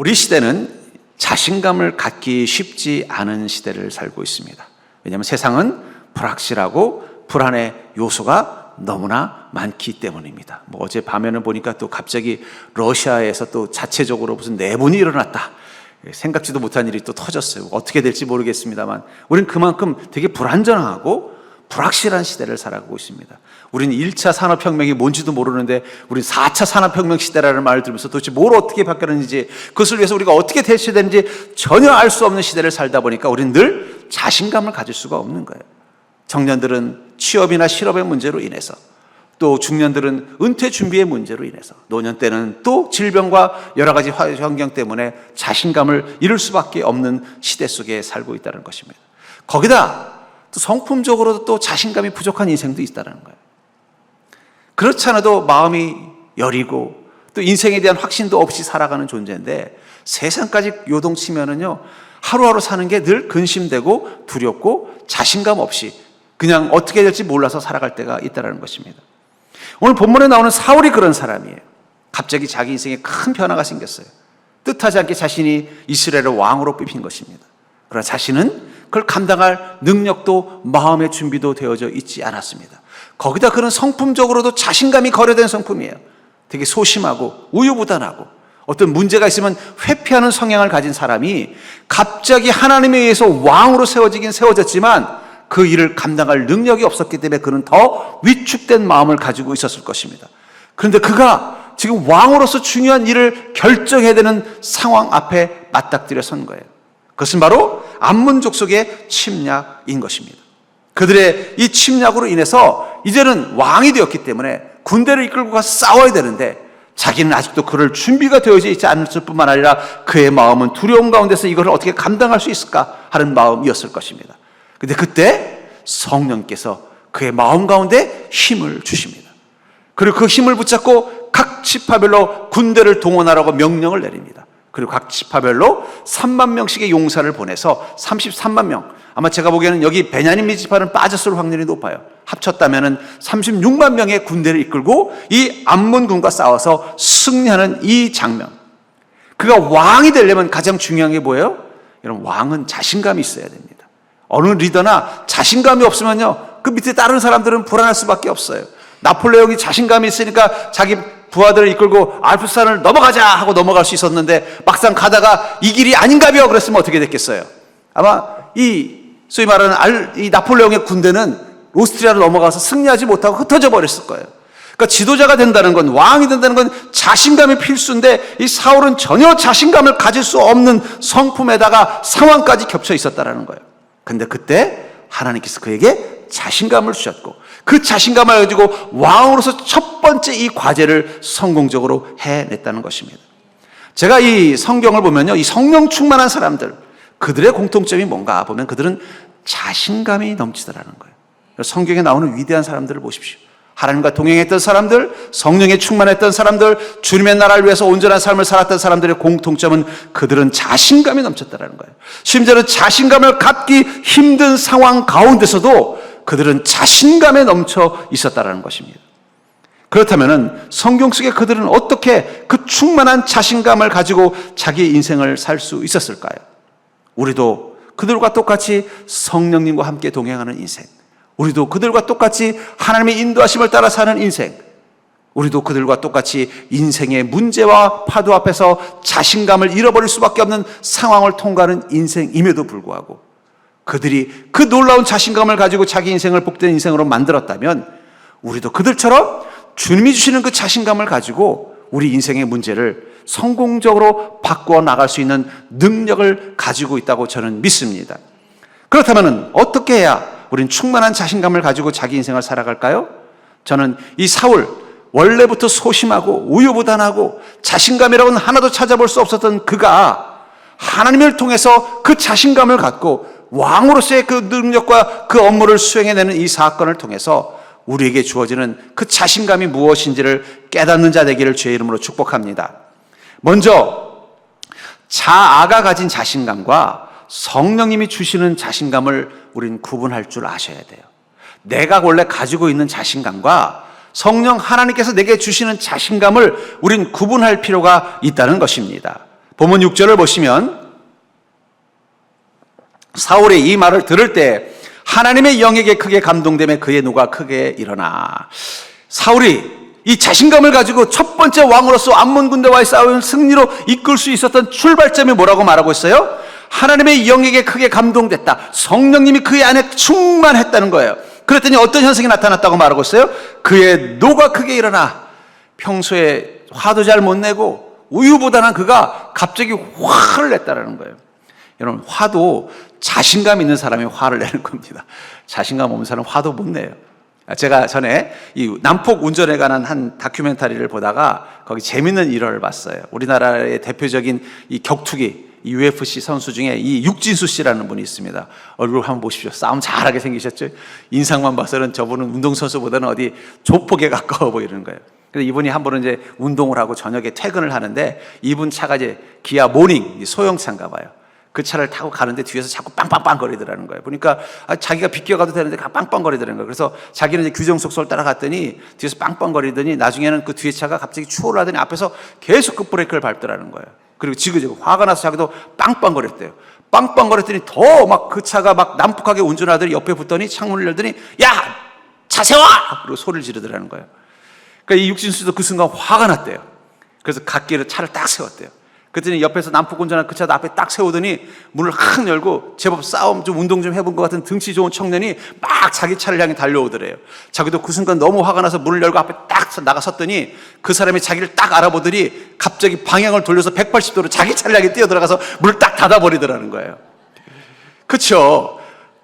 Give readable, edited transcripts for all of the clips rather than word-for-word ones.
우리 시대는 자신감을 갖기 쉽지 않은 시대를 살고 있습니다. 왜냐하면 세상은 불확실하고 불안의 요소가 너무나 많기 때문입니다. 어제 밤에는 보니까 또 갑자기 러시아에서 또 자체적으로 무슨 내분이 일어났다. 생각지도 못한 일이 또 터졌어요. 어떻게 될지 모르겠습니다만 우리는 그만큼 되게 불안정하고 불확실한 시대를 살아가고 있습니다. 우리는 1차 산업혁명이 뭔지도 모르는데 우리는 4차 산업혁명 시대라는 말을 들으면서 도대체 뭘 어떻게 바뀌었는지, 그것을 위해서 우리가 어떻게 대처되는지 전혀 알 수 없는 시대를 살다 보니까 우리는 늘 자신감을 가질 수가 없는 거예요. 청년들은 취업이나 실업의 문제로 인해서, 또 중년들은 은퇴 준비의 문제로 인해서, 노년 때는 또 질병과 여러 가지 환경 때문에 자신감을 잃을 수밖에 없는 시대 속에 살고 있다는 것입니다. 거기다 또 성품적으로도 또 자신감이 부족한 인생도 있다는 거예요. 그렇지 않아도 마음이 여리고 또 인생에 대한 확신도 없이 살아가는 존재인데, 세상까지 요동치면은요, 하루하루 사는 게 늘 근심되고 두렵고 자신감 없이 그냥 어떻게 될지 몰라서 살아갈 때가 있다는 것입니다. 오늘 본문에 나오는 사울이 그런 사람이에요. 갑자기 자기 인생에 큰 변화가 생겼어요. 뜻하지 않게 자신이 이스라엘의 왕으로 뽑힌 것입니다. 그러나 자신은 그걸 감당할 능력도 마음의 준비도 되어져 있지 않았습니다. 거기다 그는 성품적으로도 자신감이 거려된 성품이에요. 되게 소심하고 우유부단하고 어떤 문제가 있으면 회피하는 성향을 가진 사람이 갑자기 하나님에 의해서 왕으로 세워지긴 세워졌지만 그 일을 감당할 능력이 없었기 때문에 그는 더 위축된 마음을 가지고 있었을 것입니다. 그런데 그가 지금 왕으로서 중요한 일을 결정해야 되는 상황 앞에 맞닥뜨려 선 거예요. 그것은 바로 암몬 족속의 침략인 것입니다. 그들의 이 침략으로 인해서 이제는 왕이 되었기 때문에 군대를 이끌고 가서 싸워야 되는데 자기는 아직도 그럴 준비가 되어져 있지 않을 뿐만 아니라 그의 마음은 두려움 가운데서 이걸 어떻게 감당할 수 있을까 하는 마음이었을 것입니다. 근데 그때 성령께서 그의 마음 가운데 힘을 주십니다. 그리고 그 힘을 붙잡고 각 지파별로 군대를 동원하라고 명령을 내립니다. 그리고 각 지파별로 3만 명씩의 용사를 보내서 33만 명, 아마 제가 보기에는 여기 베냐민 지파는 빠졌을 확률이 높아요. 합쳤다면 36만 명의 군대를 이끌고 이 암몬군과 싸워서 승리하는 이 장면. 그가 왕이 되려면 가장 중요한 게 뭐예요? 여러분, 왕은 자신감이 있어야 됩니다. 어느 리더나 자신감이 없으면요, 그 밑에 다른 사람들은 불안할 수밖에 없어요. 나폴레옹이 자신감이 있으니까 자기 부하들을 이끌고 알프스산을 넘어가자 하고 넘어갈 수 있었는데 막상 가다가 이 길이 아닌가벼 그랬으면 어떻게 됐겠어요? 아마 소위 말하는 이 나폴레옹의 군대는 오스트리아로 넘어가서 승리하지 못하고 흩어져 버렸을 거예요. 그러니까 지도자가 된다는 건, 왕이 된다는 건 자신감이 필수인데 이 사울은 전혀 자신감을 가질 수 없는 성품에다가 상황까지 겹쳐 있었다는 거예요. 근데 그때 하나님께서 그에게 자신감을 주셨고 그 자신감을 가지고 왕으로서 첫 번째 이 과제를 성공적으로 해냈다는 것입니다. 제가 이 성경을 보면요, 이 성령 충만한 사람들, 그들의 공통점이 뭔가 보면 그들은 자신감이 넘치더라는 거예요. 성경에 나오는 위대한 사람들을 보십시오. 하나님과 동행했던 사람들, 성령에 충만했던 사람들, 주님의 나라를 위해서 온전한 삶을 살았던 사람들의 공통점은 그들은 자신감이 넘쳤다는 거예요. 심지어는 자신감을 갖기 힘든 상황 가운데서도 그들은 자신감에 넘쳐 있었다는 것입니다. 그렇다면 성경 속에 그들은 어떻게 그 충만한 자신감을 가지고 자기 인생을 살 수 있었을까요? 우리도 그들과 똑같이 성령님과 함께 동행하는 인생, 우리도 그들과 똑같이 하나님의 인도하심을 따라 사는 인생, 우리도 그들과 똑같이 인생의 문제와 파도 앞에서 자신감을 잃어버릴 수밖에 없는 상황을 통과하는 인생임에도 불구하고 그들이 그 놀라운 자신감을 가지고 자기 인생을 복된 인생으로 만들었다면 우리도 그들처럼 주님이 주시는 그 자신감을 가지고 우리 인생의 문제를 성공적으로 바꾸어 나갈 수 있는 능력을 가지고 있다고 저는 믿습니다. 그렇다면 어떻게 해야 우린 충만한 자신감을 가지고 자기 인생을 살아갈까요? 저는 이 사울, 원래부터 소심하고 우유부단하고 자신감이라고는 하나도 찾아볼 수 없었던 그가 하나님을 통해서 그 자신감을 갖고 왕으로서의 그 능력과 그 업무를 수행해내는 이 사건을 통해서 우리에게 주어지는 그 자신감이 무엇인지를 깨닫는 자 되기를 주의 이름으로 축복합니다. 먼저 자아가 가진 자신감과 성령님이 주시는 자신감을 우린 구분할 줄 아셔야 돼요. 내가 원래 가지고 있는 자신감과 성령 하나님께서 내게 주시는 자신감을 우린 구분할 필요가 있다는 것입니다. 본문 6절을 보시면 사울이 이 말을 들을 때 하나님의 영에게 크게 감동되며 그의 노가 크게 일어나. 사울이 이 자신감을 가지고 첫 번째 왕으로서 암몬 군대와의 싸움을 승리로 이끌 수 있었던 출발점이 뭐라고 말하고 있어요? 하나님의 영에게 크게 감동됐다. 성령님이 그의 안에 충만했다는 거예요. 그랬더니 어떤 현상이 나타났다고 말하고 있어요? 그의 노가 크게 일어나. 평소에 화도 잘 못 내고 우유보다는 그가 갑자기 화를 냈다는 거예요. 여러분, 화도 자신감 있는 사람이 화를 내는 겁니다. 자신감 없는 사람은 화도 못 내요. 제가 전에 이 난폭 운전에 관한 한 다큐멘터리를 보다가 거기 재밌는 일화를 봤어요. 우리나라의 대표적인 이 격투기 이 UFC 선수 중에 이 육진수 씨라는 분이 있습니다. 얼굴 한번 보십시오. 싸움 잘하게 생기셨죠? 인상만 봐서는 저분은 운동선수보다는 어디 조폭에 가까워 보이는 거예요. 그래서 이분이 한 번은 이제 운동을 하고 저녁에 퇴근을 하는데 이분 차가 이제 기아 모닝 소형차인가 봐요. 그 차를 타고 가는데 뒤에서 자꾸 빵빵빵 거리더라는 거예요. 보니까 자기가 비껴가도 되는데 빵빵 거리더라는 거예요. 그래서 자기는 이제 규정 속도를 따라갔더니 뒤에서 빵빵 거리더니 나중에는 그 뒤에 차가 갑자기 추월을 하더니 앞에서 계속 급브레이크를 밟더라는 거예요. 그리고 지그재그 화가 나서 자기도 빵빵 거렸대요. 빵빵 거렸더니 더 막 그 차가 막 난폭하게 운전하더니 옆에 붙더니 창문을 열더니 야! 차 세워! 그리고 소리를 지르더라는 거예요. 그러니까 이 육진수도 그 순간 화가 났대요. 그래서 갓길에 차를 딱 세웠대요. 그랬더니 옆에서 난폭 운전한 그 차도 앞에 딱 세우더니 문을 확 열고 제법 싸움 좀 운동 좀 해본 것 같은 등치 좋은 청년이 막 자기 차를 향해 달려오더래요. 자기도 그 순간 너무 화가 나서 문을 열고 앞에 딱 나가섰더니 그 사람이 자기를 딱 알아보더니 갑자기 방향을 돌려서 180도로 자기 차를 향해 뛰어들어가서 문을 딱 닫아버리더라는 거예요. 그쵸?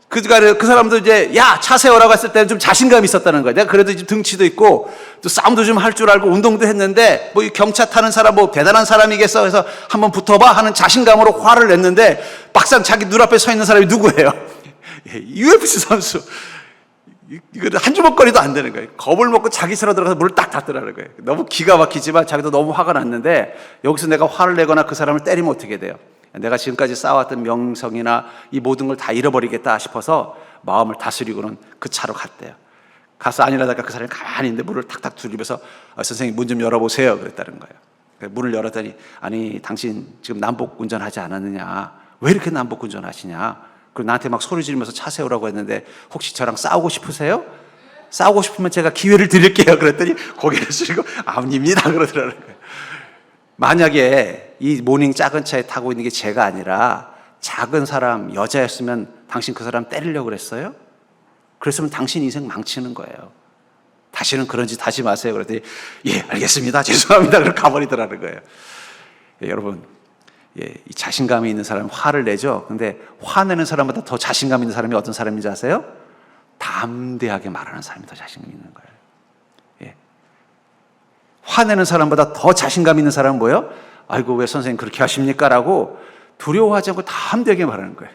그 사람도 이제 야, 차 세워라고 했을 때는 좀 자신감이 있었다는 거예요. 내가 그래도 등치도 있고 또 싸움도 좀 할 줄 알고 운동도 했는데 뭐 이 경차 타는 사람 뭐 대단한 사람이겠어 해서 한번 붙어봐 하는 자신감으로 화를 냈는데 막상 자기 눈앞에 서 있는 사람이 누구예요? UFC 선수. 이거 한 주먹거리도 안 되는 거예요. 겁을 먹고 자기 차로 들어가서 문을 딱 닫더라는 거예요. 너무 기가 막히지만 자기도 너무 화가 났는데 여기서 내가 화를 내거나 그 사람을 때리면 어떻게 돼요? 내가 지금까지 쌓아왔던 명성이나 이 모든 걸 다 잃어버리겠다 싶어서 마음을 다스리고는 그 차로 갔대요. 가서 아니라다가 그 사람이 가만히 있는데 문을 탁탁 두드리면서 선생님 문 좀 열어보세요 그랬다는 거예요. 문을 열었더니 아니 당신 지금 난복 운전하지 않았느냐, 왜 이렇게 난복 운전하시냐, 그리고 나한테 막 소리 지르면서 차 세우라고 했는데 혹시 저랑 싸우고 싶으세요? 싸우고 싶으면 제가 기회를 드릴게요 그랬더니 고개를 숙이고 아닙니다 그러더라는 거예요. 만약에 이 모닝 작은 차에 타고 있는 게 제가 아니라 작은 사람 여자였으면 당신 그 사람 때리려고 그랬어요? 그랬으면 당신 인생 망치는 거예요. 다시는 그런 짓 하지 마세요 그랬더니 예 알겠습니다 죄송합니다 그러고 가버리더라는 거예요. 예, 여러분 이 자신감이 있는 사람은 화를 내죠. 근데 화내는 사람보다 더 자신감 있는 사람이 어떤 사람인지 아세요? 담대하게 말하는 사람이 더 자신감 있는 거예요. 화내는 사람보다 더 자신감 있는 사람은 뭐예요? 아이고 왜 선생님 그렇게 하십니까? 라고 두려워하지 않고 담대하게 말하는 거예요.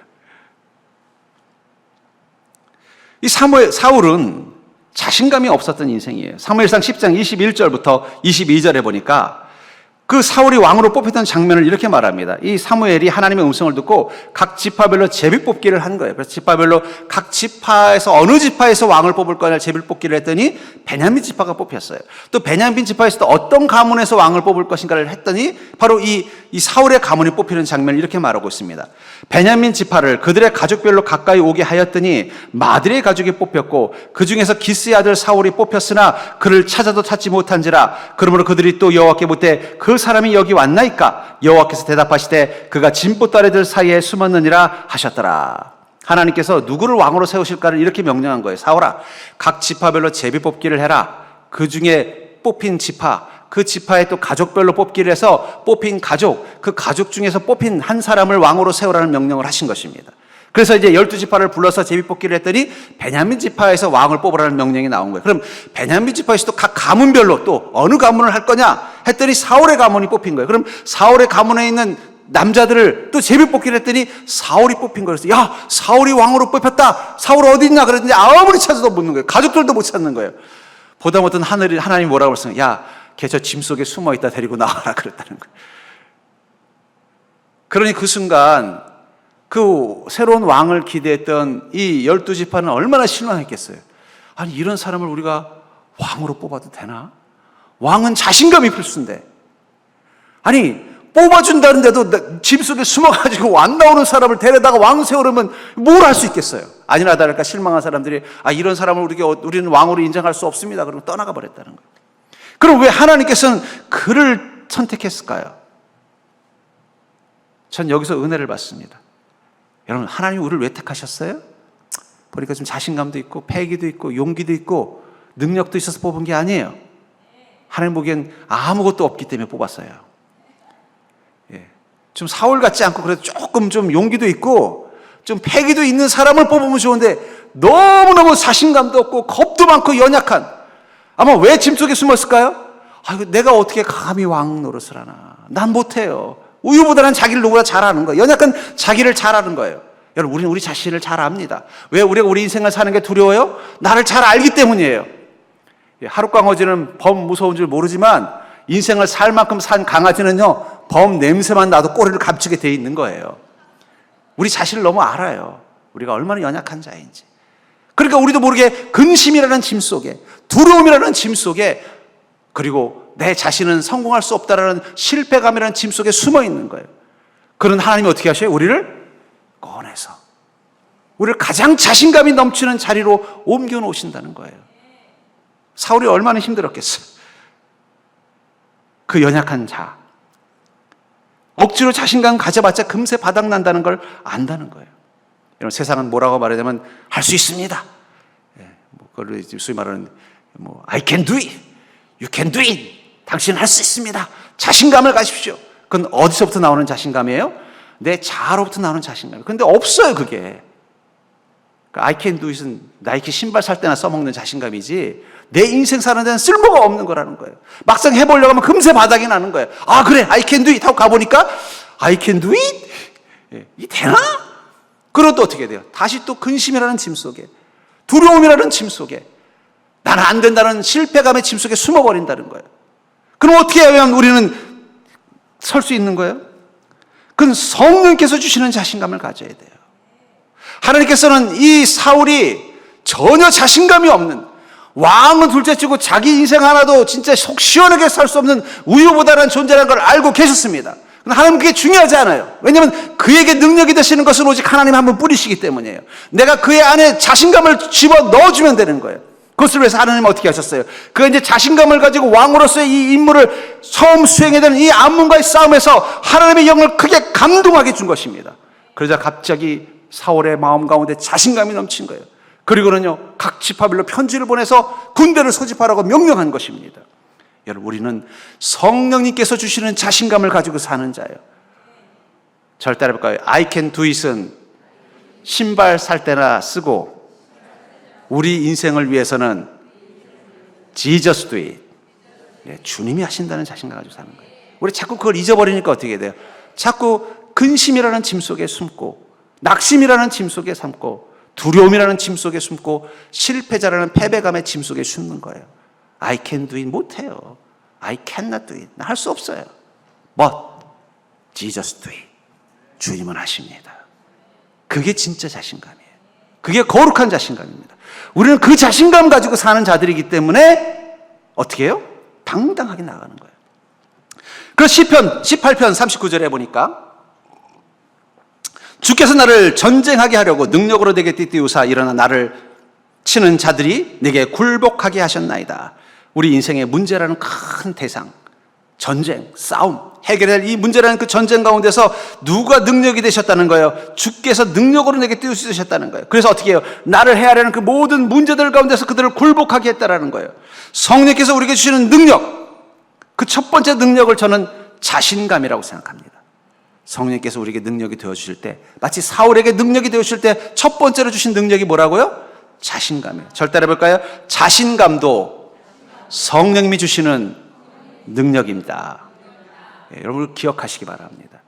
이 사울은 자신감이 없었던 인생이에요. 사무엘상 10장 21절부터 22절에 보니까 그 사울이 왕으로 뽑혔던 장면을 이렇게 말합니다. 이 사무엘이 하나님의 음성을 듣고 각 지파별로 제비 뽑기를 한 거예요. 그래서 지파별로 각 지파에서 어느 지파에서 왕을 뽑을 거냐 제비 뽑기를 했더니 베냐민 지파가 뽑혔어요. 또 베냐민 지파에서도 어떤 가문에서 왕을 뽑을 것인가를 했더니 바로 이 사울의 가문이 뽑히는 장면을 이렇게 말하고 있습니다. 베냐민 지파를 그들의 가족별로 가까이 오게 하였더니 마들의 가족이 뽑혔고 그 중에서 기스의 아들 사울이 뽑혔으나 그를 찾아도 찾지 못한지라. 그러므로 그들이 또 여호와께 묻되 그 사람이 여기 왔나이까? 여호와께서 대답하시되 그가 진보따래들 사이에 숨었느니라 하셨더라. 하나님께서 누구를 왕으로 세우실까를 이렇게 명령한 거예요. 사울아, 각 지파별로 제비 뽑기를 해라. 그 중에 뽑힌 지파, 그 지파에 또 가족별로 뽑기를 해서 뽑힌 가족, 그 가족 중에서 뽑힌 한 사람을 왕으로 세우라는 명령을 하신 것입니다. 그래서 이제 12지파를 불러서 제비뽑기를 했더니 베냐민 지파에서 왕을 뽑으라는 명령이 나온 거예요. 그럼 베냐민 지파에서도 각 가문별로 또 어느 가문을 할 거냐 했더니 사울의 가문이 뽑힌 거예요. 그럼 사울의 가문에 있는 남자들을 또 제비뽑기를 했더니 사울이 뽑힌 거예요. 그래서 야, 사울이 왕으로 뽑혔다. 사울 어디 있냐 그랬더니 아무리 찾아도 못 찾는 거예요. 가족들도 못 찾는 거예요. 보다 못한 하나님이 뭐라고 그랬어요? 야, 걔 저 짐 속에 숨어 있다 데리고 나와라 그랬다는 거예요. 그러니 그 순간 그 새로운 왕을 기대했던 이 12지파는 얼마나 실망했겠어요. 아니 이런 사람을 우리가 왕으로 뽑아도 되나? 왕은 자신감이 필수인데, 아니 뽑아준다는데도 집 속에 숨어가지고 안 나오는 사람을 데려다가 왕 세우려면 뭘 할 수 있겠어요? 아니나 다를까 실망한 사람들이 이런 사람을 우리는 왕으로 인정할 수 없습니다. 그러고 떠나가 버렸다는 거예요. 그럼 왜 하나님께서는 그를 선택했을까요? 전 여기서 은혜를 받습니다. 여러분, 하나님이 우리를 왜 택하셨어요? 보니까 좀 자신감도 있고 패기도 있고 용기도 있고 능력도 있어서 뽑은 게 아니에요. 하나님 보기엔 아무것도 없기 때문에 뽑았어요. 예. 좀 사울 같지 않고 그래도 조금 좀 용기도 있고 좀 패기도 있는 사람을 뽑으면 좋은데 너무너무 자신감도 없고 겁도 많고 연약한, 아마 왜 짐 속에 숨었을까요? 내가 어떻게 감히 왕 노릇을 하나. 난 못해요. 우유보다는 자기를 누구보다 잘 아는 거예요. 연약한 자기를 잘 아는 거예요. 여러분, 우리는 우리 자신을 잘 압니다. 왜 우리가 우리 인생을 사는 게 두려워요? 나를 잘 알기 때문이에요. 하룻 강아지는 범 무서운 줄 모르지만 인생을 살 만큼 산 강아지는요, 범 냄새만 나도 꼬리를 감추게 돼 있는 거예요. 우리 자신을 너무 알아요. 우리가 얼마나 연약한 자인지. 그러니까 우리도 모르게 근심이라는 짐 속에, 두려움이라는 짐 속에, 그리고 내 자신은 성공할 수 없다라는 실패감이라는 짐 속에 숨어 있는 거예요. 그런 하나님이 어떻게 하셔요? 우리를 꺼내서 우리를 가장 자신감이 넘치는 자리로 옮겨 놓으신다는 거예요. 사울이 얼마나 힘들었겠어요. 그 연약한 자, 억지로 자신감 가져봤자 금세 바닥난다는 걸 안다는 거예요. 여러분, 세상은 뭐라고 말하냐면 할 수 있습니다. 그걸 소위 말하는 I can do it, you can do it. 당신은 할 수 있습니다. 자신감을 가십시오. 그건 어디서부터 나오는 자신감이에요? 내 자아로부터 나오는 자신감이에요. 근데 없어요, 그게. I can do it은 나이키 신발 살 때나 써먹는 자신감이지 내 인생 사는 데는 쓸모가 없는 거라는 거예요. 막상 해보려고 하면 금세 바닥이 나는 거예요. 그래, I can do it 하고 가보니까 I can do it? 이 되나? 그럼 또 어떻게 돼요? 다시 또 근심이라는 짐 속에, 두려움이라는 짐 속에, 나는 안 된다는 실패감의 짐 속에 숨어버린다는 거예요. 그럼 어떻게 하면 우리는 설 수 있는 거예요? 그건 성령께서 주시는 자신감을 가져야 돼요. 하나님께서는 이 사울이 전혀 자신감이 없는, 왕은 둘째치고 자기 인생 하나도 진짜 속 시원하게 살 수 없는 우유보다는 존재라는 걸 알고 계셨습니다. 근데 하나님은 그게 중요하지 않아요. 왜냐하면 그에게 능력이 되시는 것은 오직 하나님 한 분 뿌리시기 때문이에요. 내가 그의 안에 자신감을 집어 넣어주면 되는 거예요. 그것을 위해서 하나님은 어떻게 하셨어요? 그가 이제 자신감을 가지고 왕으로서의 이 임무를 처음 수행해야 되는 이 암몬과의 싸움에서 하나님의 영을 크게 감동하게 준 것입니다. 그러자 갑자기 사울의 마음 가운데 자신감이 넘친 거예요. 그리고는요, 각 지파별로 편지를 보내서 군대를 소집하라고 명령한 것입니다. 여러분, 우리는 성령님께서 주시는 자신감을 가지고 사는 자예요. 절 따라해볼까요? I can do it은 신발 살 때나 쓰고, 우리 인생을 위해서는 Jesus do it. 주님이 하신다는 자신감 가지고 사는 거예요. 우리 자꾸 그걸 잊어버리니까 어떻게 돼요? 자꾸 근심이라는 짐 속에 숨고, 낙심이라는 짐 속에 숨고, 두려움이라는 짐 속에 숨고, 실패자라는 패배감의 짐 속에 숨는 거예요. I can do it 못해요. I cannot do it. 나 할 수 없어요. But Jesus do it. 주님은 하십니다. 그게 진짜 자신감이에요. 그게 거룩한 자신감입니다. 우리는 그 자신감 가지고 사는 자들이기 때문에 어떻게 해요? 당당하게 나가는 거예요. 그래서 시편 18편 39절에 보니까 주께서 나를 전쟁하게 하려고 능력으로 내게 띠띠우사 일어나 나를 치는 자들이 내게 굴복하게 하셨나이다. 우리 인생의 문제라는 큰 대상, 전쟁, 싸움, 해결할 이 문제라는 그 전쟁 가운데서 누가 능력이 되셨다는 거예요? 주께서 능력으로 내게 띄우시셨다는 거예요. 그래서 어떻게 해요? 나를 헤아리는 그 모든 문제들 가운데서 그들을 굴복하게 했다라는 거예요. 성령께서 우리에게 주시는 능력, 그 첫 번째 능력을 저는 자신감이라고 생각합니다. 성령께서 우리에게 능력이 되어주실 때, 마치 사울에게 능력이 되어주실 때 첫 번째로 주신 능력이 뭐라고요? 자신감이에요. 절 따라해볼까요? 자신감도 성령님이 주시는 능력입니다. 여러분 기억하시기 바랍니다.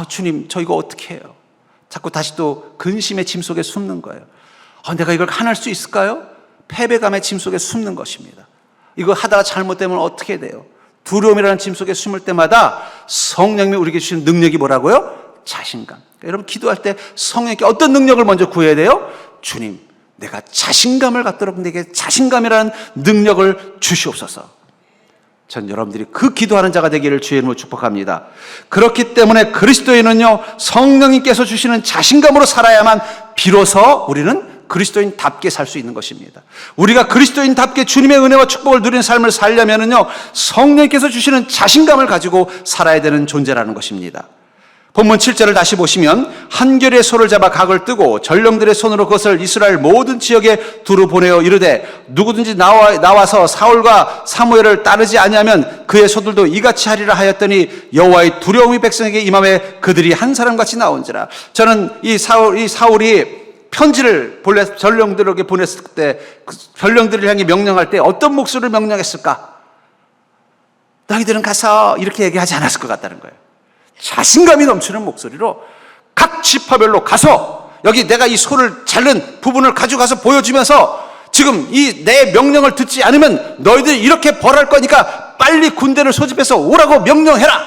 주님, 저 이거 어떻게 해요? 자꾸 다시 또 근심의 짐 속에 숨는 거예요. 내가 이걸 해낼 수 있을까요? 패배감의 짐 속에 숨는 것입니다. 이거 하다가 잘못되면 어떻게 돼요? 두려움이라는 짐 속에 숨을 때마다 성령님이 우리에게 주시는 능력이 뭐라고요? 자신감. 여러분 기도할 때 성령님께 어떤 능력을 먼저 구해야 돼요? 주님, 내가 자신감을 갖도록 내게 자신감이라는 능력을 주시옵소서. 전 여러분들이 그 기도하는 자가 되기를 주의 이름으로 축복합니다. 그렇기 때문에 그리스도인은요, 성령님께서 주시는 자신감으로 살아야만 비로소 우리는 그리스도인답게 살 수 있는 것입니다. 우리가 그리스도인답게 주님의 은혜와 축복을 누리는 삶을 살려면은요, 성령님께서 주시는 자신감을 가지고 살아야 되는 존재라는 것입니다. 본문 7절을 다시 보시면 한결의 소를 잡아 각을 뜨고 전령들의 손으로 그것을 이스라엘 모든 지역에 두루 보내어 이르되 누구든지 나와서 사울과 사무엘을 따르지 아니하면 그의 소들도 이같이 하리라 하였더니 여호와의 두려움이 백성에게 임함에 그들이 한 사람같이 나온지라. 저는 이 사울이 편지를 본래 전령들에게 보냈을 때 그 전령들을 향해 명령할 때 어떤 목소리를 명령했을까? 너희들은 가서 이렇게 얘기하지 않았을 것 같다는 거예요. 자신감이 넘치는 목소리로 각 지파별로 가서 여기 내가 이 소를 자른 부분을 가져가서 보여주면서 지금 이 내 명령을 듣지 않으면 너희들이 이렇게 벌할 거니까 빨리 군대를 소집해서 오라고 명령해라.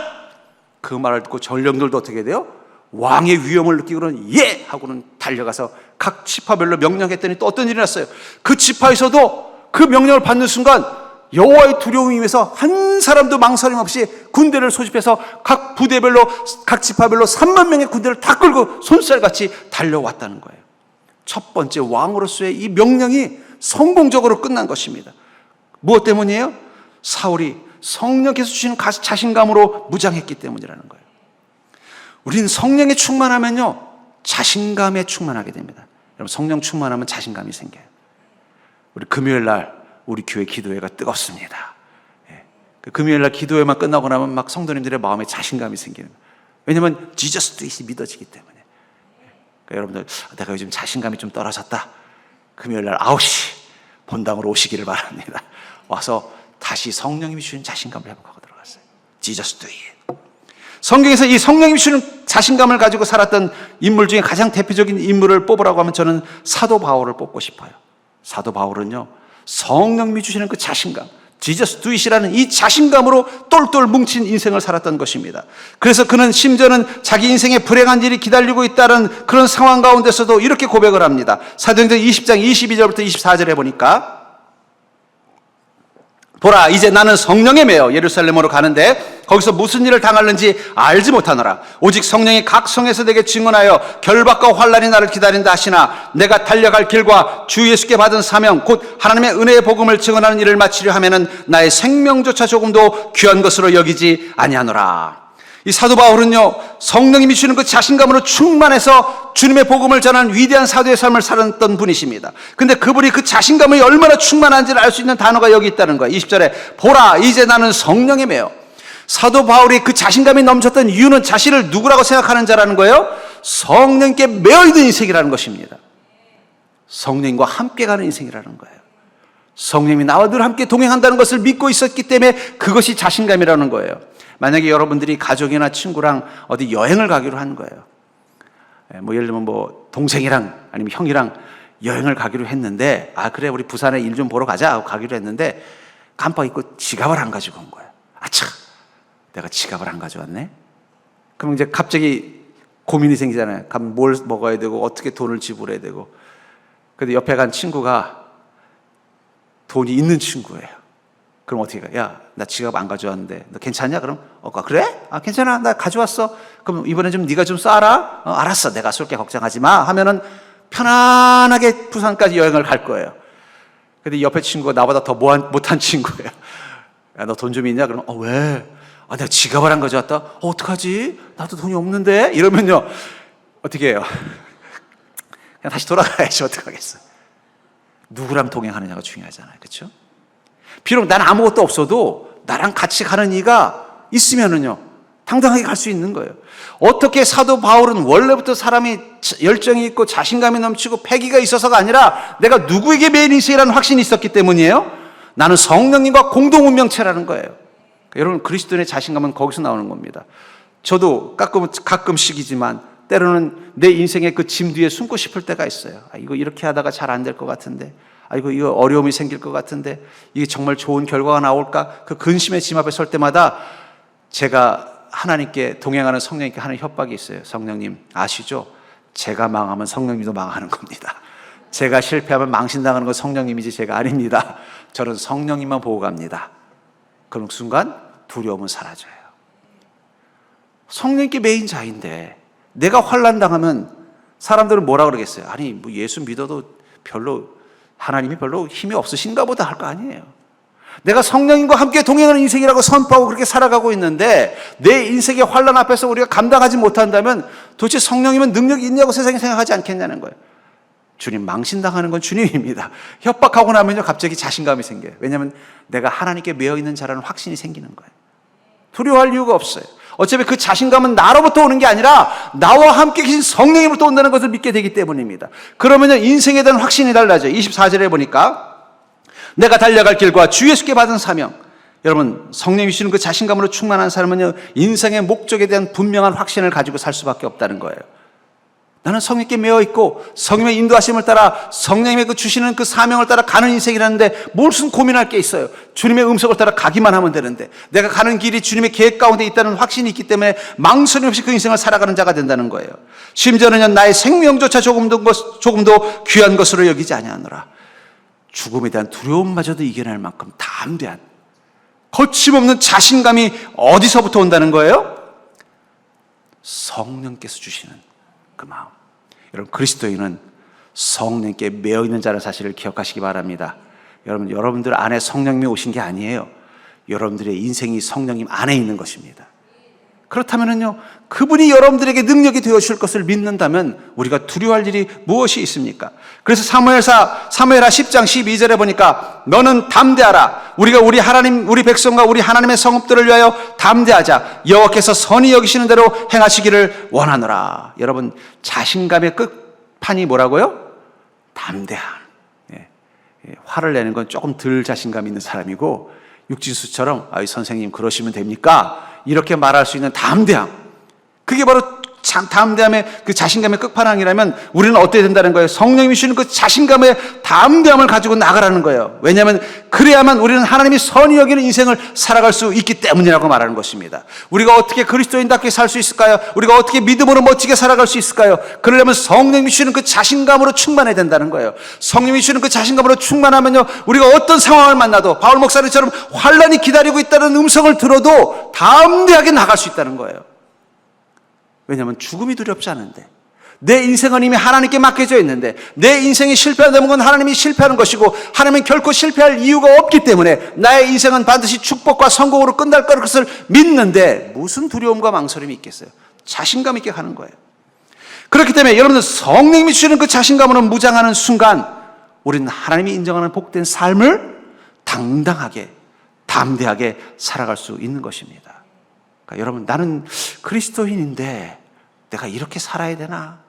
그 말을 듣고 전령들도 어떻게 돼요? 왕의 위엄을 느끼고는 예! 하고는 달려가서 각 지파별로 명령했더니 또 어떤 일이 났어요? 그 지파에서도 그 명령을 받는 순간 여호와의 두려움이 임해서 한 사람도 망설임 없이 군대를 소집해서 각 부대별로 각 지파별로 3만 명의 군대를 다 끌고 손살같이 달려왔다는 거예요. 첫 번째 왕으로서의 이 명령이 성공적으로 끝난 것입니다. 무엇 때문이에요? 사울이 성령께서 주시는 자신감으로 무장했기 때문이라는 거예요. 우리는 성령에 충만하면요, 자신감에 충만하게 됩니다. 여러분, 성령 충만하면 자신감이 생겨요. 우리 금요일 날 우리 교회 기도회가 뜨겁습니다. 그 금요일 날 기도회만 끝나고 나면 막 성도님들의 마음에 자신감이 생기는 거예요. 왜냐하면 지저스 뚜잇이 믿어지기 때문에. 그러니까 여러분들, 내가 요즘 자신감이 좀 떨어졌다. 금요일 날 9시 본당으로 오시기를 바랍니다. 와서 다시 성령님이 주신 자신감을 회복하고 들어갔어요. 지저스 뚜잇. 성경에서 이 성령님이 주는 자신감을 가지고 살았던 인물 중에 가장 대표적인 인물을 뽑으라고 하면 저는 사도 바울을 뽑고 싶어요. 사도 바울은요, 성령님이 주시는 그 자신감, 지저스 뚜잇이라는 이 자신감으로 똘똘 뭉친 인생을 살았던 것입니다. 그래서 그는 심지어는 자기 인생에 불행한 일이 기다리고 있다는 그런 상황 가운데서도 이렇게 고백을 합니다. 사도행전 20장 22절부터 24절에 보니까 보라, 이제 나는 성령에 매여 예루살렘으로 가는데 거기서 무슨 일을 당하는지 알지 못하노라. 오직 성령이 각 성에서 내게 증언하여 결박과 환난이 나를 기다린다 하시나 내가 달려갈 길과 주 예수께 받은 사명 곧 하나님의 은혜의 복음을 증언하는 일을 마치려 하면은 나의 생명조차 조금도 귀한 것으로 여기지 아니하노라. 이 사도 바울은요, 성령님이 주는 그 자신감으로 충만해서 주님의 복음을 전하는 위대한 사도의 삶을 살았던 분이십니다. 근데 그분이 그 자신감이 얼마나 충만한지를 알 수 있는 단어가 여기 있다는 거예요. 20절에 보라, 이제 나는 성령에 매여. 사도 바울이 그 자신감이 넘쳤던 이유는 자신을 누구라고 생각하는 자라는 거예요? 성령께 매여있는 인생이라는 것입니다. 성령과 함께 가는 인생이라는 거예요. 성령이 나와 늘 함께 동행한다는 것을 믿고 있었기 때문에 그것이 자신감이라는 거예요. 만약에 여러분들이 가족이나 친구랑 어디 여행을 가기로 한 거예요. 예를 들면 동생이랑 아니면 형이랑 여행을 가기로 했는데, 그래, 우리 부산에 일 좀 보러 가자 하고 가기로 했는데 깜빡 잊고 지갑을 안 가지고 온 거예요. 아차, 내가 지갑을 안 가져왔네? 그럼 이제 갑자기 고민이 생기잖아요. 가면 뭘 먹어야 되고 어떻게 돈을 지불해야 되고. 근데 옆에 간 친구가 돈이 있는 친구예요. 그럼 어떻게 가? 야, 나 지갑 안 가져왔는데 너 괜찮냐? 그럼 그래? 괜찮아, 나 가져왔어. 그럼 이번에 좀 네가 좀 쏴라. 알았어, 내가 쏠게, 걱정하지 마 하면은 편안하게 부산까지 여행을 갈 거예요. 근데 옆에 친구가 나보다 더 못한 친구예요. 야, 너 돈 좀 있냐? 그러면 왜? 내가 지갑을 안 가져왔다? 어떡하지? 나도 돈이 없는데? 이러면요, 어떻게 해요? 그냥 다시 돌아가야지. 어떡하겠어. 누구랑 동행하느냐가 중요하잖아요. 그렇죠? 비록 난 아무것도 없어도 나랑 같이 가는 이가 있으면은요, 당당하게 갈 수 있는 거예요. 어떻게 사도 바울은 원래부터 사람이 열정이 있고 자신감이 넘치고 패기가 있어서가 아니라 내가 누구에게 매일 인생이라는 확신이 있었기 때문이에요. 나는 성령님과 공동 운명체라는 거예요. 여러분, 그리스도인의 자신감은 거기서 나오는 겁니다. 저도 가끔씩이지만 때로는 내 인생의 그 짐 뒤에 숨고 싶을 때가 있어요. 이거 이렇게 하다가 잘 안 될 것 같은데, 이거 어려움이 생길 것 같은데, 이게 정말 좋은 결과가 나올까? 그 근심의 짐 앞에 설 때마다 제가 하나님께 동행하는 성령님께 하는 협박이 있어요. 성령님, 아시죠? 제가 망하면 성령님도 망하는 겁니다. 제가 실패하면 망신당하는 건 성령님이지 제가 아닙니다. 저는 성령님만 보고 갑니다. 그런 순간 두려움은 사라져요. 성령께 매인 자인데 내가 환난 당하면 사람들은 뭐라 그러겠어요? 아니 뭐 예수 믿어도 하나님이 별로 힘이 없으신가 보다 할 거 아니에요. 내가 성령님과 함께 동행하는 인생이라고 선포하고 그렇게 살아가고 있는데 내 인생의 환난 앞에서 우리가 감당하지 못한다면 도대체 성령님은 능력이 있냐고 세상이 생각하지 않겠냐는 거예요. 주님, 망신당하는 건 주님입니다. 협박하고 나면요 갑자기 자신감이 생겨요. 왜냐하면 내가 하나님께 매어있는 자라는 확신이 생기는 거예요. 두려워할 이유가 없어요. 어차피 그 자신감은 나로부터 오는 게 아니라 나와 함께 계신 성령님으로부터 온다는 것을 믿게 되기 때문입니다. 그러면요 인생에 대한 확신이 달라져요. 24절에 보니까 내가 달려갈 길과 주 예수께 받은 사명. 여러분, 성령이 주시는 그 자신감으로 충만한 사람은요 인생의 목적에 대한 분명한 확신을 가지고 살 수밖에 없다는 거예요. 나는 성령께 매어 있고 성령의 인도하심을 따라 성령님의 그 주시는 그 사명을 따라 가는 인생이라는데 무슨 고민할 게 있어요. 주님의 음성을 따라 가기만 하면 되는데 내가 가는 길이 주님의 계획 가운데 있다는 확신이 있기 때문에 망설임 없이 그 인생을 살아가는 자가 된다는 거예요. 심지어는 나의 생명조차 조금도 귀한 것으로 여기지 아니하노라. 죽음에 대한 두려움마저도 이겨낼 만큼 담대한 거침없는 자신감이 어디서부터 온다는 거예요? 성령께서 주시는 그 마음. 여러분, 그리스도인은 성령께 매어 있는 자라는 사실을 기억하시기 바랍니다. 여러분들 안에 성령님이 오신 게 아니에요. 여러분들의 인생이 성령님 안에 있는 것입니다. 그렇다면요 그분이 여러분들에게 능력이 되어 주실 것을 믿는다면 우리가 두려워할 일이 무엇이 있습니까? 그래서 사무엘하 10장 12절에 보니까 너는 담대하라. 우리가 우리 백성과 우리 하나님의 성읍들을 위하여 담대하자. 여호와께서 선히 여기시는 대로 행하시기를 원하노라. 여러분, 자신감의 끝판이 뭐라고요? 담대함. 화를 내는 건 조금 덜 자신감 있는 사람이고, 육진수처럼 선생님 그러시면 됩니까? 이렇게 말할 수 있는 담대함. 그게 바로 참 담대함의 그 자신감의 끝판왕이라면 우리는 어떻게 된다는 거예요? 성령님이 주시는 그 자신감의 담대함을 가지고 나가라는 거예요. 왜냐하면 그래야만 우리는 하나님이 선히 여기는 인생을 살아갈 수 있기 때문이라고 말하는 것입니다. 우리가 어떻게 그리스도인답게 살 수 있을까요? 우리가 어떻게 믿음으로 멋지게 살아갈 수 있을까요? 그러려면 성령님이 주시는 그 자신감으로 충만해야 된다는 거예요. 성령님이 주시는 그 자신감으로 충만하면요 우리가 어떤 상황을 만나도 바울 목사님처럼 환난이 기다리고 있다는 음성을 들어도 담대하게 나갈 수 있다는 거예요. 왜냐하면 죽음이 두렵지 않은데, 내 인생은 이미 하나님께 맡겨져 있는데, 내 인생이 실패한다는 건 하나님이 실패하는 것이고 하나님은 결코 실패할 이유가 없기 때문에 나의 인생은 반드시 축복과 성공으로 끝날 것을 믿는데 무슨 두려움과 망설임이 있겠어요? 자신감 있게 가는 거예요. 그렇기 때문에 여러분들 성령님이 주시는 그 자신감으로 무장하는 순간 우리는 하나님이 인정하는 복된 삶을 당당하게 담대하게 살아갈 수 있는 것입니다. 그러니까 여러분, 나는 그리스도인인데 내가 이렇게 살아야 되나?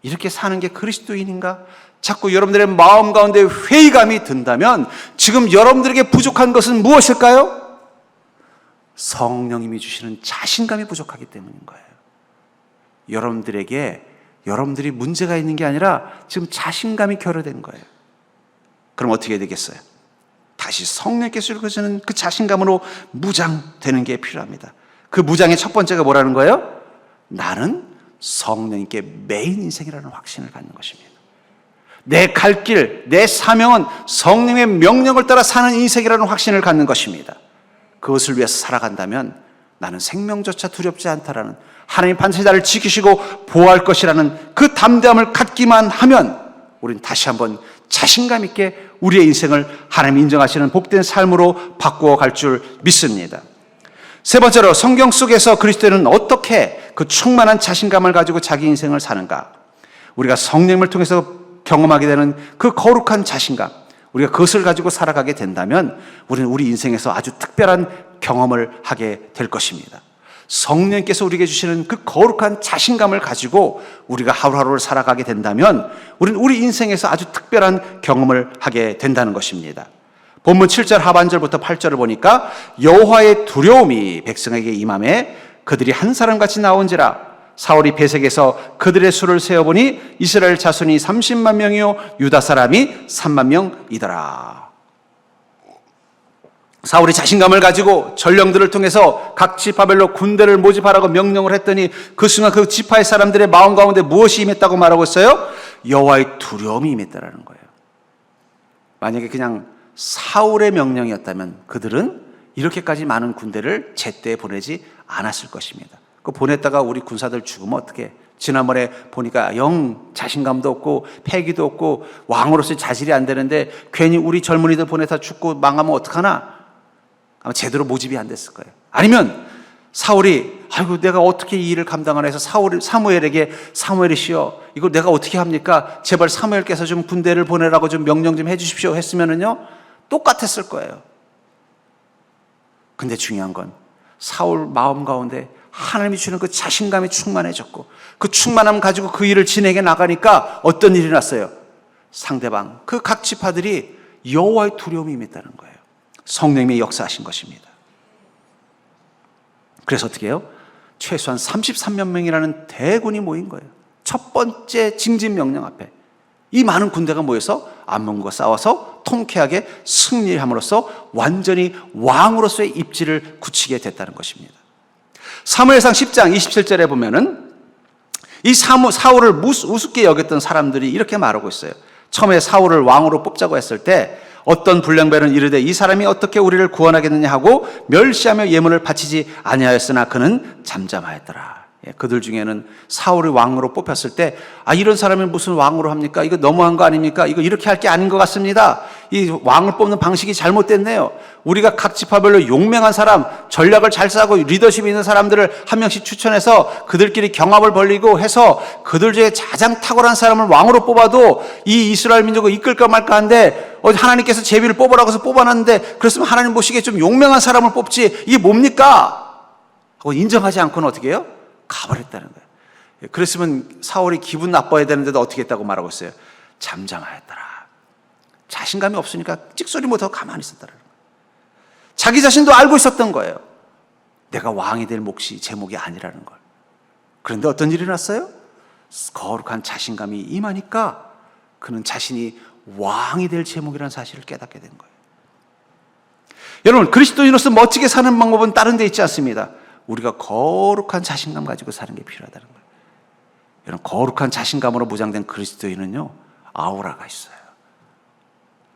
이렇게 사는 게 그리스도인인가? 자꾸 여러분들의 마음 가운데 회의감이 든다면 지금 여러분들에게 부족한 것은 무엇일까요? 성령님이 주시는 자신감이 부족하기 때문인 거예요. 여러분들이 문제가 있는 게 아니라 지금 자신감이 결여된 거예요. 그럼 어떻게 되겠어요? 다시 성령께서 주시는 그 자신감으로 무장되는 게 필요합니다. 그 무장의 첫 번째가 뭐라는 거예요? 나는 성령님께 매인 인생이라는 확신을 갖는 것입니다. 내 갈 길, 내 사명은 성령의 명령을 따라 사는 인생이라는 확신을 갖는 것입니다. 그것을 위해서 살아간다면 나는 생명조차 두렵지 않다라는, 하나님 반드시 나를 지키시고 보호할 것이라는 그 담대함을 갖기만 하면 우리는 다시 한번 자신감 있게 우리의 인생을 하나님이 인정하시는 복된 삶으로 바꾸어 갈 줄 믿습니다. 세 번째로, 성경 속에서 그리스도인은 어떻게 그 충만한 자신감을 가지고 자기 인생을 사는가? 우리가 성령을 통해서 경험하게 되는 그 거룩한 자신감, 우리가 그것을 가지고 살아가게 된다면 우리는 우리 인생에서 아주 특별한 경험을 하게 될 것입니다. 성령께서 우리에게 주시는 그 거룩한 자신감을 가지고 우리가 하루하루를 살아가게 된다면 우리는 우리 인생에서 아주 특별한 경험을 하게 된다는 것입니다. 본문 7절 하반절부터 8절을 보니까 여호와의 두려움이 백성에게 임하매 그들이 한 사람같이 나온지라. 사울이 베색에서 그들의 수를 세어보니 이스라엘 자손이 30만 명이요 유다 사람이 3만 명이더라. 사울이 자신감을 가지고 전령들을 통해서 각 지파별로 군대를 모집하라고 명령을 했더니 그 순간 그 지파의 사람들의 마음 가운데 무엇이 임했다고 말하고 있어요? 여호와의 두려움이 임했다라는 거예요. 만약에 그냥 사울의 명령이었다면 그들은 이렇게까지 많은 군대를 제때에 보내지 않았을 것입니다. 그 보냈다가 우리 군사들 죽으면 어떡해? 지난번에 보니까 영 자신감도 없고 패기도 없고 왕으로서의 자질이 안 되는데 괜히 우리 젊은이들 보내다 죽고 망하면 어떡하나? 아마 제대로 모집이 안 됐을 거예요. 아니면 사울이 아이고 내가 어떻게 이 일을 감당하나 해서 사무엘에게 사무엘이시여 이거 내가 어떻게 합니까? 제발 사무엘께서 좀 군대를 보내라고 좀 명령 좀 해주십시오 했으면은요 똑같았을 거예요. 근데 중요한 건 사울 마음 가운데 하나님이 주는 그 자신감이 충만해졌고 그 충만함 가지고 그 일을 진행해 나가니까 어떤 일이 났어요? 상대방 그 각 지파들이 여호와의 두려움이 임했다는 거예요. 성령님이 역사하신 것입니다. 그래서 어떻게 해요? 최소한 33만 명이라는 대군이 모인 거예요. 첫 번째 징집 명령 앞에 이 많은 군대가 모여서 암몬과 싸워서 통쾌하게 승리함으로써 완전히 왕으로서의 입지를 굳히게 됐다는 것입니다. 사무엘상 10장 27절에 보면은 이 사울을 우습게 여겼던 사람들이 이렇게 말하고 있어요. 처음에 사울을 왕으로 뽑자고 했을 때 어떤 불량배는 이르되 이 사람이 어떻게 우리를 구원하겠느냐 하고 멸시하며 예물을 바치지 아니하였으나 그는 잠잠하였더라. 그들 중에는 사울이 왕으로 뽑혔을 때 이런 사람이 무슨 왕으로 합니까? 이거 너무한 거 아닙니까? 이거 이렇게 할 게 아닌 것 같습니다. 이 왕을 뽑는 방식이 잘못됐네요. 우리가 각 지파별로 용맹한 사람, 전략을 잘 짜고 리더십 있는 사람들을 한 명씩 추천해서 그들끼리 경합을 벌이고 해서 그들 중에 가장 탁월한 사람을 왕으로 뽑아도 이 이스라엘 민족을 이끌까 말까 한데 하나님께서 제비를 뽑으라고 해서 뽑아놨는데 그랬으면 하나님 보시기에 좀 용맹한 사람을 뽑지 이게 뭡니까? 하고 인정하지 않고는 어떻게 해요? 가버렸다는 거예요. 그랬으면 사울이 기분 나빠야 되는데도 어떻게 했다고 말하고 있어요? 잠잠하였더라. 자신감이 없으니까 찍소리 못하고 가만히 있었다는 거예요. 자기 자신도 알고 있었던 거예요. 내가 왕이 될 몫이 제 몫이 아니라는 걸. 그런데 어떤 일이 났어요? 거룩한 자신감이 임하니까 그는 자신이 왕이 될 제목이라는 사실을 깨닫게 된 거예요. 여러분 그리스도인으로서 멋지게 사는 방법은 다른 데 있지 않습니다. 우리가 거룩한 자신감 가지고 사는 게 필요하다는 거예요. 여러분 거룩한 자신감으로 무장된 그리스도인은요 아우라가 있어요.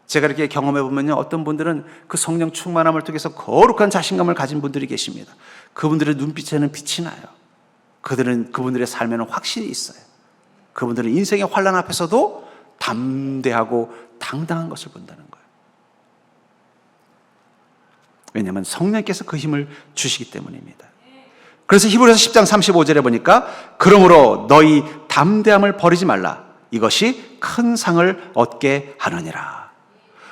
제가 이렇게 경험해 보면요 어떤 분들은 그 성령 충만함을 통해서 거룩한 자신감을 가진 분들이 계십니다. 그분들의 눈빛에는 빛이 나요. 그분들의 삶에는 확신이 있어요. 그분들은 인생의 환난 앞에서도 담대하고 당당한 것을 본다는 거예요. 왜냐하면 성령께서 그 힘을 주시기 때문입니다. 그래서 히브리서 10장 35절에 보니까 그러므로 너희 담대함을 버리지 말라. 이것이 큰 상을 얻게 하느니라.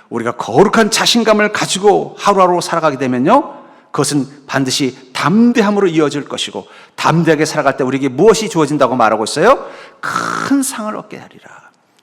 우리가 거룩한 자신감을 가지고 하루하루 살아가게 되면요 그것은 반드시 담대함으로 이어질 것이고 담대하게 살아갈 때 우리에게 무엇이 주어진다고 말하고 있어요? 큰 상을 얻게 하리라.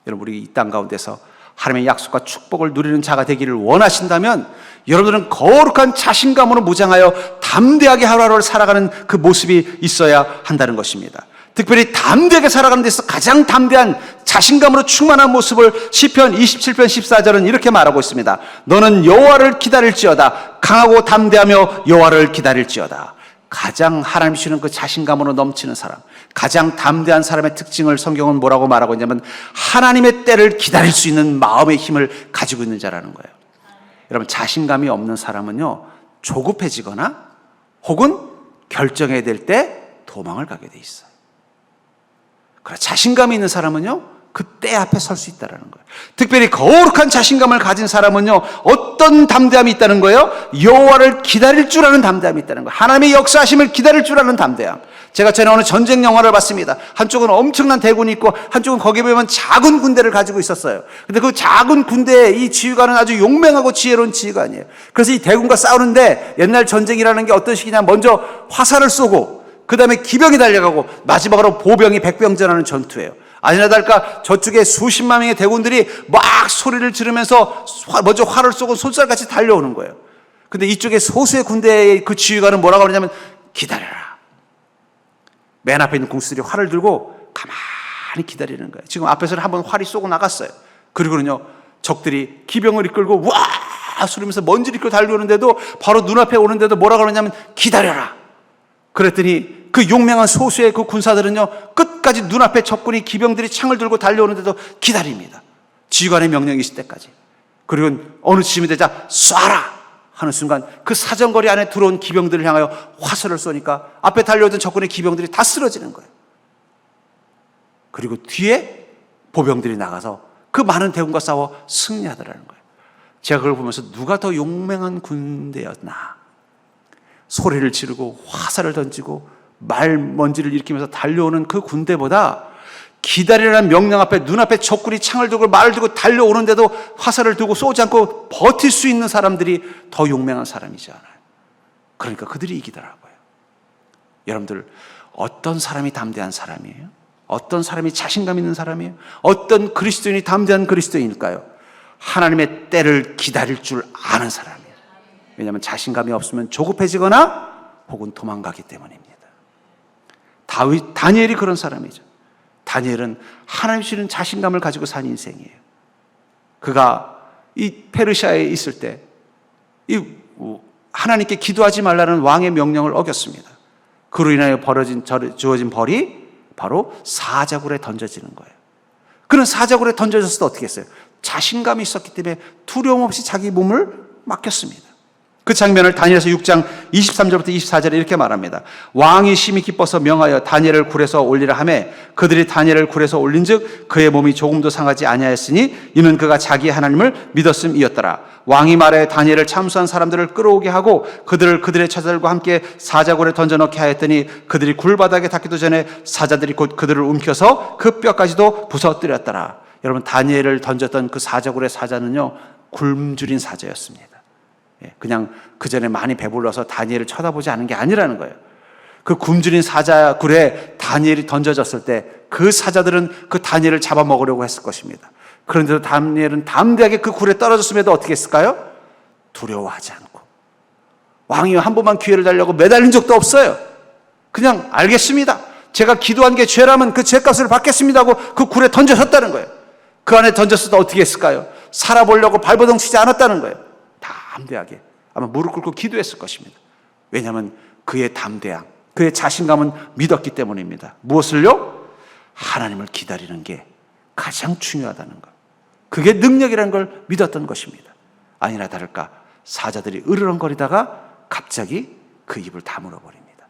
여러분 우리 이 땅 가운데서 하나님의 약속과 축복을 누리는 자가 되기를 원하신다면 여러분들은 거룩한 자신감으로 무장하여 담대하게 하루하루를 살아가는 그 모습이 있어야 한다는 것입니다. 특별히 담대하게 살아가는 데서 가장 담대한 자신감으로 충만한 모습을 시편 27편 14절은 이렇게 말하고 있습니다. 너는 여호와를 기다릴지어다. 강하고 담대하며 여호와를 기다릴지어다. 가장 하나님 주시는 그 자신감으로 넘치는 사람, 가장 담대한 사람의 특징을 성경은 뭐라고 말하고 있냐면 하나님의 때를 기다릴 수 있는 마음의 힘을 가지고 있는 자라는 거예요. 여러분 자신감이 없는 사람은요 조급해지거나 혹은 결정해야 될 때 도망을 가게 돼 있어요. 그러나 자신감이 있는 사람은요 그 때 앞에 설 수 있다는 거예요. 특별히 거룩한 자신감을 가진 사람은요 어떤 담대함이 있다는 거예요? 여호와를 기다릴 줄 아는 담대함이 있다는 거예요. 하나님의 역사하심을 기다릴 줄 아는 담대함. 제가 전에 어느 전쟁 영화를 봤습니다. 한쪽은 엄청난 대군이 있고 한쪽은 거기에 보면 작은 군대를 가지고 있었어요. 근데 그 작은 군대의 이 지휘관은 아주 용맹하고 지혜로운 지휘관이에요. 그래서 이 대군과 싸우는데 옛날 전쟁이라는 게 어떤 식이냐, 먼저 화살을 쏘고 그 다음에 기병이 달려가고 마지막으로 보병이 백병전하는 전투예요. 아니나 다를까 저쪽에 수십만 명의 대군들이 막 소리를 지르면서 먼저 활을 쏘고 솔살같이 달려오는 거예요. 근데 이쪽에 소수의 군대의 그 지휘관은 뭐라고 그러냐면 기다려라. 맨 앞에 있는 군수들이 활을 들고 가만히 기다리는 거예요. 지금 앞에서는 한번 활이 쏘고 나갔어요. 그리고는요 적들이 기병을 이끌고 와 소리면서 먼지를 이끌고 달려오는데도 바로 눈앞에 오는데도 뭐라고 그러냐면 기다려라. 그랬더니 그 용맹한 소수의 그 군사들은요 끝까지 눈앞에 적군이 기병들이 창을 들고 달려오는데도 기다립니다. 지휘관의 명령이 있을 때까지. 그리고 어느 지점이 되자 쏴라 하는 순간 그 사정거리 안에 들어온 기병들을 향하여 화살을 쏘니까 앞에 달려오던 적군의 기병들이 다 쓰러지는 거예요. 그리고 뒤에 보병들이 나가서 그 많은 대군과 싸워 승리하더라는 거예요. 제가 그걸 보면서 누가 더 용맹한 군대였나. 소리를 지르고 화살을 던지고 말먼지를 일으키면서 달려오는 그 군대보다 기다리라는 명령 앞에 눈앞에 적군이 창을 들고 말을 들고 달려오는데도 화살을 들고 쏘지 않고 버틸 수 있는 사람들이 더 용맹한 사람이지 않아요. 그러니까 그들이 이기더라고요. 여러분들, 어떤 사람이 담대한 사람이에요? 어떤 사람이 자신감 있는 사람이에요? 어떤 그리스도인이 담대한 그리스도인일까요? 하나님의 때를 기다릴 줄 아는 사람이에요. 왜냐하면 자신감이 없으면 조급해지거나 혹은 도망가기 때문입니다. 다니엘이 그런 사람이죠. 다니엘은 하나님 주시는 자신감을 가지고 산 인생이에요. 그가 이 페르시아에 있을 때 하나님께 기도하지 말라는 왕의 명령을 어겼습니다. 그로 인하여 주어진 벌이 바로 사자굴에 던져지는 거예요. 그는 사자굴에 던져졌을 때 어떻게 했어요? 자신감이 있었기 때문에 두려움 없이 자기 몸을 맡겼습니다. 그 장면을 다니엘서 6장 23절부터 24절에 이렇게 말합니다. 왕이 심히 기뻐서 명하여 다니엘을 굴에서 올리라 하매 그들이 다니엘을 굴에서 올린즉 그의 몸이 조금도 상하지 아니하였으니 이는 그가 자기 하나님을 믿었음이었더라. 왕이 말하여 다니엘을 참수한 사람들을 끌어오게 하고 그들을 그들의 처자들과 함께 사자굴에 던져넣게 하였더니 그들이 굴바닥에 닿기도 전에 사자들이 곧 그들을 움켜서 그 뼈까지도 부서뜨렸더라. 여러분, 다니엘을 던졌던 그 사자굴의 사자는요, 굶주린 사자였습니다. 그냥 그 전에 많이 배불러서 다니엘을 쳐다보지 않은 게 아니라는 거예요. 그 굶주린 사자굴에 다니엘이 던져졌을 때 그 사자들은 그 다니엘을 잡아먹으려고 했을 것입니다. 그런데도 다니엘은 담대하게 그 굴에 떨어졌음에도 어떻게 했을까요? 두려워하지 않고, 왕이 한 번만 기회를 달라고 매달린 적도 없어요. 그냥 알겠습니다, 제가 기도한 게 죄라면 그 죄값을 받겠습니다 하고 그 굴에 던져졌다는 거예요. 그 안에 던졌을 때 어떻게 했을까요? 살아보려고 발버둥 치지 않았다는 거예요. 담대하게 아마 무릎 꿇고 기도했을 것입니다. 왜냐하면 그의 담대함, 그의 자신감은 믿었기 때문입니다. 무엇을요? 하나님을 기다리는 게 가장 중요하다는 것, 그게 능력이라는 걸 믿었던 것입니다. 아니나 다를까 사자들이 으르렁거리다가 갑자기 그 입을 다물어 버립니다.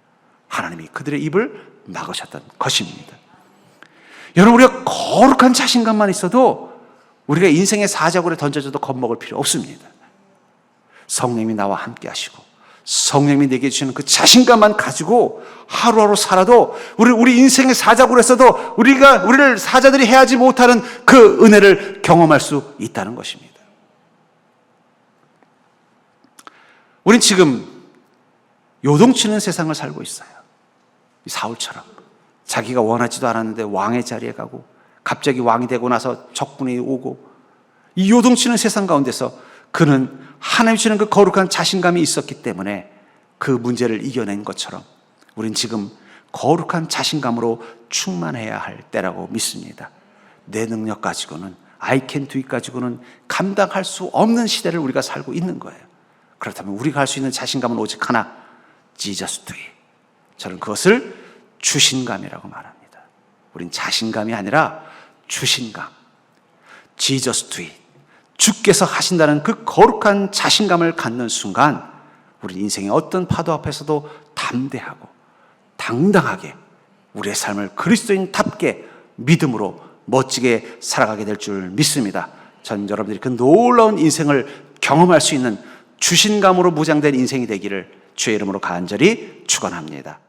하나님이 그들의 입을 막으셨던 것입니다. 여러분, 우리가 거룩한 자신감만 있어도 우리가 인생의 사자굴에 던져져도 겁먹을 필요 없습니다. 성령님이 나와 함께 하시고 성령님이 내게 주시는 그 자신감만 가지고 하루하루 살아도 우리 인생의 사자굴에서도 우리를 사자들이 해하지 못하는 그 은혜를 경험할 수 있다는 것입니다. 우린 지금 요동치는 세상을 살고 있어요. 사울처럼 자기가 원하지도 않았는데 왕의 자리에 가고 갑자기 왕이 되고 나서 적군이 오고, 이 요동치는 세상 가운데서 그는 하나님 주시는 그 거룩한 자신감이 있었기 때문에 그 문제를 이겨낸 것처럼 우린 지금 거룩한 자신감으로 충만해야 할 때라고 믿습니다. 내 능력 가지고는, I can do it 가지고는 감당할 수 없는 시대를 우리가 살고 있는 거예요. 그렇다면 우리가 할 수 있는 자신감은 오직 하나, Jesus do it. 저는 그것을 주신감이라고 말합니다. 우린 자신감이 아니라 주신감, Jesus do it. 주께서 하신다는 그 거룩한 자신감을 갖는 순간 우리 인생의 어떤 파도 앞에서도 담대하고 당당하게 우리의 삶을 그리스도인답게 믿음으로 멋지게 살아가게 될 줄 믿습니다. 전 여러분들이 그 놀라운 인생을 경험할 수 있는 주신감으로 무장된 인생이 되기를 주의 이름으로 간절히 축원합니다.